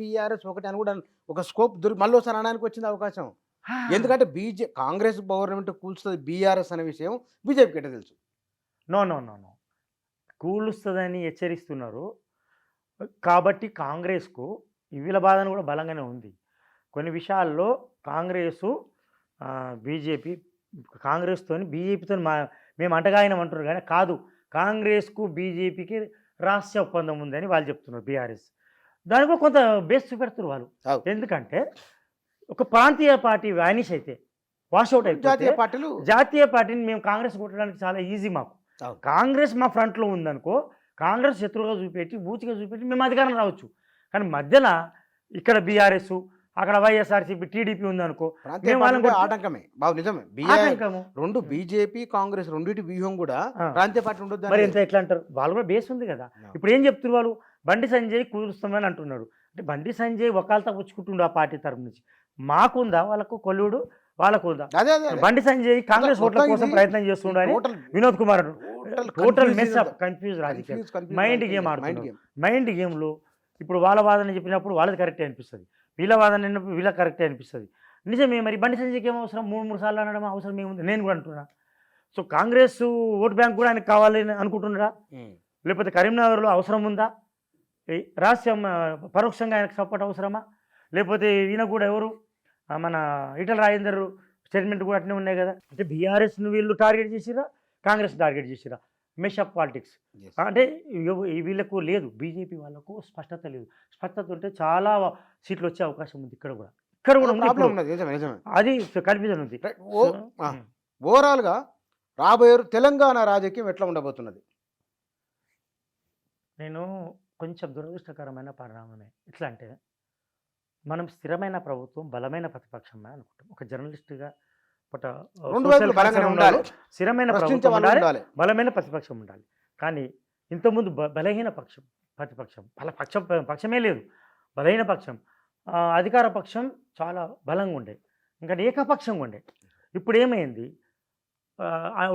BRS ఒకటి అని కూడా ఒక స్కోప్ మళ్ళీ ఒకసారి అనడానికి వచ్చింది అవకాశం. ఎందుకంటే కాంగ్రెస్ గవర్నమెంట్ కూల్చుతుంది బీఆర్ఎస్ అనే విషయం బీజేపీకి ఎట్లా తెలుసు? నో నో నో నో కూలుస్తుందని హెచ్చరిస్తున్నారు కాబట్టి కాంగ్రెస్కు వీళ్ళ బాధను కూడా బలంగానే ఉంది. కొన్ని విషయాల్లో కాంగ్రెసు బీజేపీ కాంగ్రెస్తో బీజేపీతో మేము అంటగాయనం అంటున్నారు కానీ కాదు, కాంగ్రెస్కు బీజేపీకి రహస్య ఒప్పందం ఉందని వాళ్ళు చెప్తున్నారు బీఆర్ఎస్. దానికి కూడా కొంత బేస్ చూపెడుతున్నారు వాళ్ళు. ఎందుకంటే ఒక ప్రాంతీయ పార్టీ వానిష్ అయితే వాషౌట్ అయితే జాతీయ పార్టీని మేము కాంగ్రెస్ కొట్టడానికి చాలా ఈజీ. మాకు కాంగ్రెస్ మా ఫ్రంట్లో ఉందనుకో, కాంగ్రెస్ శత్రువుగా చూపెట్టి బూచిగా చూపెట్టి మేము అధికారం రావచ్చు. కానీ మధ్యలో ఇక్కడ బీఆర్ఎస్ అక్కడ వైఎస్ఆర్సీపీ టీడీపీ ఉందనుకో ఆటంకమే. బాబు నిజమే, రెండు బీజేపీ కాంగ్రెస్ రెండింటి వ్యూహం కూడా ప్రాంతీయ పార్టీ ఉండదు. మరి ఎంత ఎట్లా అంటారు? వాళ్ళు కూడా బేస్ ఉంది కదా. ఇప్పుడు ఏం చెప్తున్నారు వాళ్ళు? బండి సంజయ్ కూలుస్తామని అంటున్నాడు. అంటే బండి సంజయ్ ఒకళ్ళతో పుచ్చుకుంటుండు ఆ పార్టీ తరపు నుంచి. మాకుందా వాళ్ళకు కొల్లుడు? వాళ్ళకు ఉందా? బండి సంజయ్ కాంగ్రెస్ ఓట్ల కోసం ప్రయత్నం చేస్తుండని Vinod Kumar total mess up confuse రాజకీయం మైండ్ గేమ్ ఆడుతున్నాడు. మైండ్ గేమ్లో ఇప్పుడు వాళ్ళ వాదన చెప్పినప్పుడు వాళ్ళది కరెక్టే అనిపిస్తుంది, వీళ్ళ వాదన విన్నప్పుడు వీళ్ళకి కరెక్టే అనిపిస్తుంది. నిజమే, మరి బండి సంజయ్కి ఏం అవసరం? మూడు సార్లు అనడం అవసరం ఏముంది? నేను కూడా అంటున్నా. సో కాంగ్రెస్ ఓట్ బ్యాంక్ కూడా ఆయనకు కావాలని అనుకుంటున్నారా? లేకపోతే కరీంనగర్లో అవసరం ఉందా? రహస్యం పరోక్షంగా ఆయనకు సపోర్ట్ అవసరమా? లేకపోతే ఈయన కూడా ఎవరు మన ఈటల రాజేందర్ స్టేట్మెంట్ కూడా అట్నే ఉన్నాయి కదా. అంటే బీఆర్ఎస్ను వీళ్ళు టార్గెట్ చేసిరా, కాంగ్రెస్ టార్గెట్ చేసిరా? మెషప్ పాలిటిక్స్ అంటే వీళ్ళకు లేదు, బీజేపీ వాళ్ళకు స్పష్టత లేదు. స్పష్టత ఉంటే చాలా సీట్లు వచ్చే అవకాశం ఉంది. ఇక్కడ కూడా అది కన్ఫ్యూజన్ ఉంది. ఓవరాల్గా రాబోయే తెలంగాణ రాజకీయం ఎట్లా ఉండబోతున్నది? నేను కొంచెం దురదృష్టకరమైన పరిణామమే. ఎట్లా అంటే మనం స్థిరమైన ప్రభుత్వం బలమైన ప్రతిపక్షమే అనుకుంటాం. ఒక జర్నలిస్ట్గా స్థిరమైన ప్రభుత్వం ఉండాలి, బలమైన ప్రతిపక్షం ఉండాలి. కానీ ఇంతకుముందు బలహీన ప్రతిపక్షం పక్షమే లేదు, బలహీన పక్షం, అధికార పక్షం చాలా బలంగా ఉండే, ఇంకా ఏకపక్షంగా ఉండే. ఇప్పుడు ఏమైంది?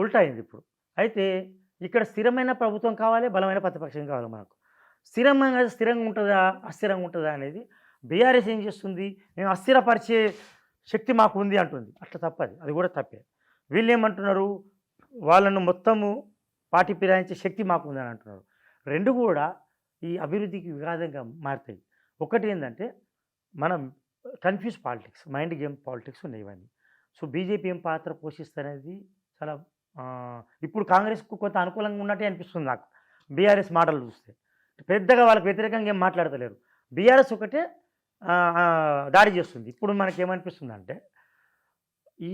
ఉల్టా అయింది ఇప్పుడు. అయితే ఇక్కడ స్థిరమైన ప్రభుత్వం కావాలి, బలమైన ప్రతిపక్షం కావాలి. మనకు స్థిరంగా ఉంటుందా అస్థిరంగా ఉంటుందా అనేది బీఆర్ఎస్ ఏం చేస్తుంది? మేము అస్థిరపరిచే శక్తి మాకు ఉంది అంటుంది. అట్లా తప్పది, అది కూడా తప్పే. వీళ్ళు ఏమంటున్నారు? వాళ్ళను మొత్తము పార్టీ ఫిరాయించే శక్తి మాకు ఉందని అంటున్నారు. రెండు కూడా ఈ అభివృద్ధికి విఘాతంగా మారుతాయి. ఒకటి ఏంటంటే మనం confuse politics, mind game politics ఉన్నాయి ఇవన్నీ. సో బీజేపీ ఏం పాత్ర పోషిస్తున్నది చాలా ఇప్పుడు కాంగ్రెస్కు కొంత అనుకూలంగా ఉన్నట్టే అనిపిస్తుంది నాకు బీఆర్ఎస్ మాటలు చూస్తే. పెద్దగా వాళ్ళకి వ్యతిరేకంగా ఏం మాట్లాడతలేరు. బీఆర్ఎస్ ఒకటే దాడి చేస్తుంది. ఇప్పుడు మనకేమనిపిస్తుంది అంటే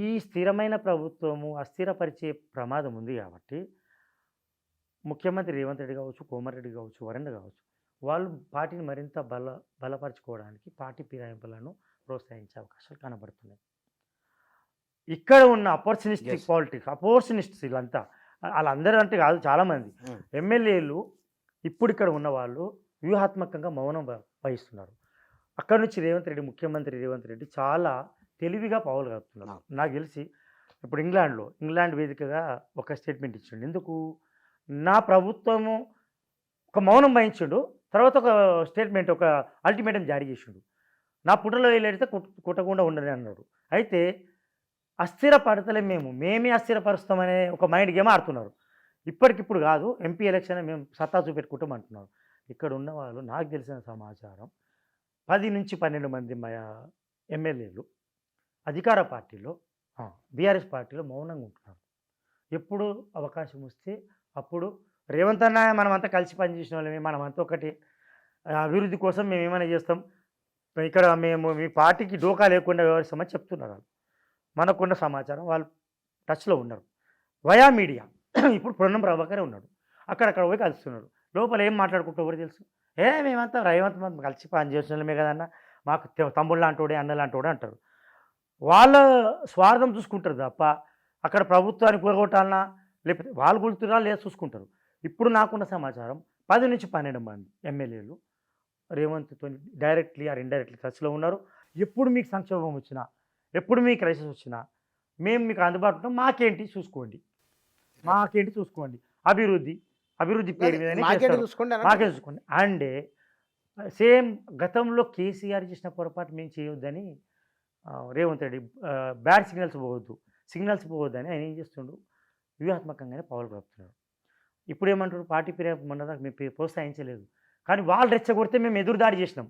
ఈ స్థిరమైన ప్రభుత్వము అస్థిరపరిచే ప్రమాదం ఉంది కాబట్టి ముఖ్యమంత్రి రేవంత్ రెడ్డి కావచ్చు, కోమరెడ్డి కావచ్చు, వరుణ్ కావచ్చు, వాళ్ళు పార్టీని మరింత బలపరచుకోవడానికి పార్టీ ఫిరాయింపులను ప్రోత్సహించే అవకాశాలు కనబడుతున్నాయి. ఇక్కడ ఉన్న అపర్చునిస్టిక్ పాలిటిక్స్, అపోర్చునిస్ట్స్ వీళ్ళంతా, వాళ్ళందరూ అంటే కాదు, చాలామంది ఎమ్మెల్యేలు ఇప్పుడు ఇక్కడ ఉన్న వాళ్ళు వ్యూహాత్మకంగా మౌనం వహిస్తున్నారు. అక్కడ నుంచి ముఖ్యమంత్రి రేవంత్ రెడ్డి చాలా తెలివిగా పావులు కలుపుతున్నారు. నాకు తెలిసి ఇప్పుడు ఇంగ్లాండ్ వేదికగా ఒక స్టేట్మెంట్ ఇచ్చిండు. ఎందుకు? నా ప్రభుత్వము ఒక మౌనం వహించిండు, తర్వాత ఒక స్టేట్మెంట్, ఒక అల్టిమేటం జారీ చేసిండు. నా పుట్టలో వెళ్ళేడితే కుట్టకుండా ఉండని అన్నాడు. అయితే అస్థిరపడతలే, మేమే అస్థిరపరుస్తామనే ఒక మైండ్ గేమ్ ఆడుతున్నారు. ఇప్పటికిప్పుడు కాదు, ఎంపీ ఎలక్షన్ మేము సత్తా చూపెట్టుకుంటాం అంటున్నారు. ఇక్కడ ఉన్న వాళ్ళు నాకు తెలిసిన సమాచారం 10 నుంచి 12 మంది ఎమ్మెల్యేలు అధికార పార్టీలో బీఆర్ఎస్ పార్టీలో మౌనంగా ఉంటున్నారు. ఎప్పుడు అవకాశం వస్తే అప్పుడు రేవంత్ అన్న మనమంతా కలిసి పనిచేసిన వాళ్ళమే, మనమంతా ఒకటి అభివృద్ధి కోసం మేము ఏమైనా చేస్తాం, ఇక్కడ మేము మీ పార్టీకి డోకా లేకుండా వ్యవహరిస్తామని చెప్తున్నారు. మనకున్న సమాచారం వాళ్ళు టచ్లో ఉన్నారు వయా మీడియా. ఇప్పుడు పొన్నం ప్రభాకరే ఉన్నాడు, అక్కడక్కడ పోయి కలుస్తున్నాడు. లోపల ఏం మాట్లాడుకుంటూ ఎవరు తెలుసు? మేమంతా రేవంత్ కలిసి పని చేస్తున్నామే కదన్నా, మాకు తమ్ముళ్ళు అంటోడే అన్నలు అంటోడే అంటారు. వాళ్ళ స్వార్థం చూసుకుంటారు తప్ప అక్కడ ప్రభుత్వాన్ని కూరగొట్టాలన్నా లేకపోతే వాళ్ళు గుర్తురా లేదా చూసుకుంటారు. ఇప్పుడు నాకున్న సమాచారం 10 నుంచి 12 మంది ఎమ్మెల్యేలు రేవంత్తో డైరెక్ట్లీ ఆర్ ఇండైరెక్ట్లీ టచ్లో ఉన్నారు. ఎప్పుడు మీకు సంక్షోభం వచ్చినా, ఎప్పుడు మీకు క్రైసిస్ వచ్చినా మేము మీకు అందుబాటులో ఉంటాం, మాకేంటి చూసుకోండి అభివృద్ధి పేరు మీద మాకే చూసుకోండి. అండే సేమ్ గతంలో కేసీఆర్ చేసిన పొరపాటు మేము చేయొద్దని రేవంత్ రెడ్డి బ్యాడ్ సిగ్నల్స్ పోవద్దని ఆయన ఏం చేస్తుండు, వ్యూహాత్మకంగానే పవర్ కలుపుతున్నాడు. ఇప్పుడు ఏమంటారు, పార్టీ ఫిర్యాదు మొన్నదాకా మేము ప్రోత్సహించలేదు, కానీ వాళ్ళు రెచ్చగొడితే మేము ఎదురుదాడి చేసినాం,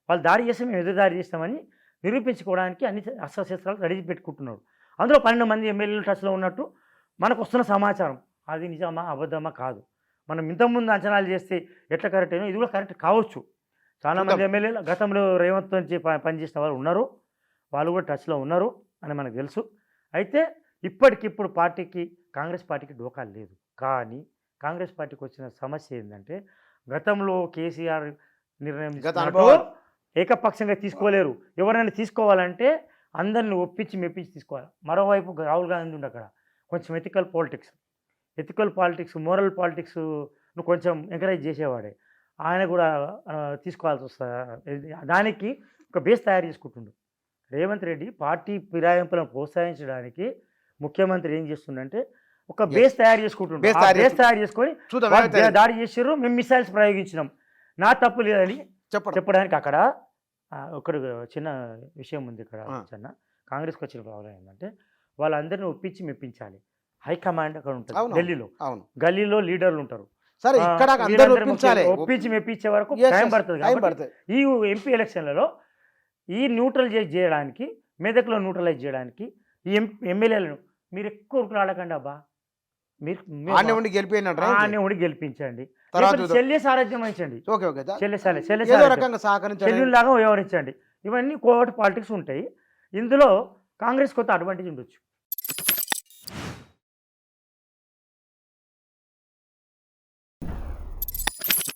వాళ్ళు దాడి చేస్తే మేము ఎదురుదాడి చేస్తామని నిరూపించుకోవడానికి అన్ని అస్త్రశస్త్రాలు రెడీ పెట్టుకుంటున్నారు. అందులో 12 మంది ఎమ్మెల్యేలు టచ్లో ఉన్నట్టు మనకు వస్తున్న సమాచారం. అది నిజమా అబద్ధమా కాదు, మనం ఇంతకుముందు అంచనాలు చేస్తే ఎట్లా కరెక్ట్ అయినా ఇది కూడా కరెక్ట్ కావచ్చు. చాలామంది ఎమ్మెల్యేలు గతంలో రేవంత్ నుంచి పనిచేసిన వాళ్ళు ఉన్నారు, వాళ్ళు కూడా టచ్లో ఉన్నారు అని మనకు తెలుసు. అయితే ఇప్పటికిప్పుడు కాంగ్రెస్ పార్టీకి డోకాలు లేదు. కానీ కాంగ్రెస్ పార్టీకి వచ్చిన సమస్య ఏంటంటే, గతంలో కేసీఆర్ నిర్ణయం ఏకపక్షంగా తీసుకోలేరు. ఎవరైనా తీసుకోవాలంటే అందరిని ఒప్పించి మెప్పించి తీసుకోవాలి. మరోవైపు రాహుల్ గాంధీ ఉండి అక్కడ కొంచెం ఎథికల్ పాలిటిక్స్ మోరల్ పాలిటిక్స్ను కొంచెం ఎంకరేజ్ చేసేవాడే. ఆయన కూడా తీసుకోవాల్సి వస్తుంది. దానికి ఒక బేస్ తయారు చేసుకుంటుండు రేవంత్ రెడ్డి. పార్టీ ఫిరాయింపులను ప్రోత్సహించడానికి ముఖ్యమంత్రి ఏం చేస్తుండంటే ఒక బేస్ తయారు చేసుకుంటుండు. బేస్ తయారు చేసుకొని దాడి చేసారు, మేము మిసైల్స్ ప్రయోగించినాం, నా తప్పు లేదని చెప్పడానికి అక్కడ చిన్న విషయం ఉంది. ఇక్కడ చిన్న కాంగ్రెస్కి వచ్చిన ప్రాబ్లం ఏంటంటే, వాళ్ళందరినీ ఒప్పించి మెప్పించాలి. హైకమాండ్ అక్కడ ఉంటుంది ఢిల్లీలో, గల్లీలో లీడర్లు ఉంటారు. ఒప్పించి మెప్పించే వరకు టైం పడుతుంది. ఈ ఎంపీ ఎలక్షన్లలో ఈ న్యూట్రలైజ్ చేయడానికి, మెదక్లో న్యూట్రలైజ్ చేయడానికి ఈ ఎమ్మెల్యేలను మీరు ఎక్కువ ఉరుకులాడకండి అబ్బా, మీరు గెలిపించండి, చెల్లె సారథ్యం వహించండి, చెల్లెలాగా వ్యవహరించండి. ఇవన్నీ కోవర్ట్ పాలిటిక్స్ ఉంటాయి. ఇందులో కాంగ్రెస్ కొంత అడ్వాంటేజ్ ఉండొచ్చు.